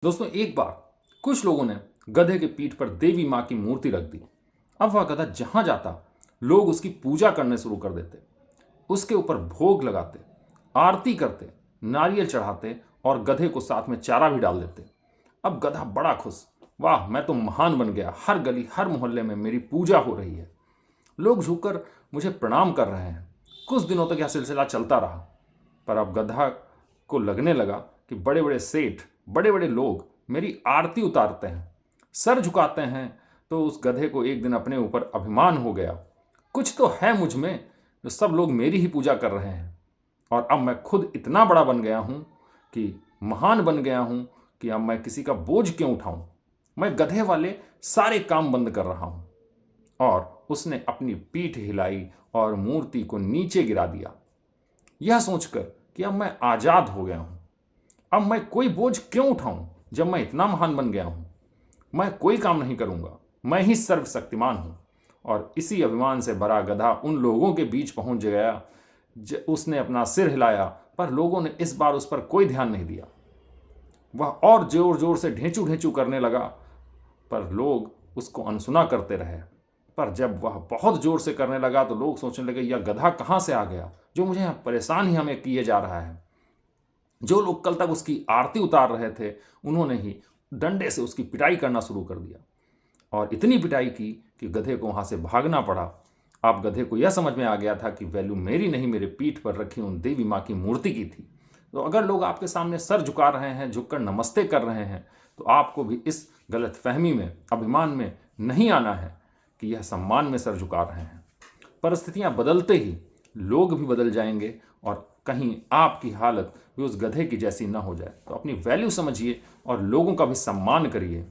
दोस्तों, एक बार कुछ लोगों ने गधे के पीठ पर देवी माँ की मूर्ति रख दी। अब वह गधा जहां जाता लोग उसकी पूजा करने शुरू कर देते, उसके ऊपर भोग लगाते, आरती करते, नारियल चढ़ाते और गधे को साथ में चारा भी डाल देते। अब गधा बड़ा खुश, वाह मैं तो महान बन गया, हर गली हर मोहल्ले में मेरी पूजा हो रही है, लोग झुककर मुझे प्रणाम कर रहे हैं। कुछ दिनों तक यह सिलसिला चलता रहा, पर अब गधा को लगने लगा कि बड़े बड़े सेठ, बड़े बड़े लोग मेरी आरती उतारते हैं, सर झुकाते हैं। तो उस गधे को एक दिन अपने ऊपर अभिमान हो गया, कुछ तो है मुझ में जो सब लोग मेरी ही पूजा कर रहे हैं, और अब मैं खुद इतना बड़ा बन गया हूं कि महान बन गया हूं कि अब मैं किसी का बोझ क्यों उठाऊं। मैं गधे वाले सारे काम बंद कर रहा हूं। और उसने अपनी पीठ हिलाई और मूर्ति को नीचे गिरा दिया, यह सोचकर कि अब मैं आजाद हो गया हूं। अब मैं कोई बोझ क्यों उठाऊं जब मैं इतना महान बन गया हूं। मैं कोई काम नहीं करूंगा, मैं ही सर्वशक्तिमान हूं। और इसी अभिमान से भरा गधा उन लोगों के बीच पहुंच गया। उसने अपना सिर हिलाया, पर लोगों ने इस बार उस पर कोई ध्यान नहीं दिया। वह और जोर जोर से ढेंचू ढेंचू करने लगा, पर लोग उसको अनसुना करते रहे। पर जब वह बहुत जोर से करने लगा तो लोग सोचने लगे, यह गधा कहां से आ गया जो मुझे परेशान ही हमें किए जा रहा है। जो लोग कल तक उसकी आरती उतार रहे थे, उन्होंने ही डंडे से उसकी पिटाई करना शुरू कर दिया, और इतनी पिटाई की कि गधे को वहां से भागना पड़ा। अब गधे को यह समझ में आ गया था कि वैल्यू मेरी नहीं, मेरे पीठ पर रखी उन देवी माँ की मूर्ति की थी। तो अगर लोग आपके सामने सर झुका रहे हैं, झुककर नमस्ते कर रहे हैं, तो आपको भी इस गलत फहमी में, अभिमान में नहीं आना है कि यह सम्मान में सर झुका रहे हैं। परिस्थितियां बदलते ही लोग भी बदल जाएंगे, और कहीं आपकी हालत भी उस गधे की जैसी न हो जाए। तो अपनी वैल्यू समझिए और लोगों का भी सम्मान करिए।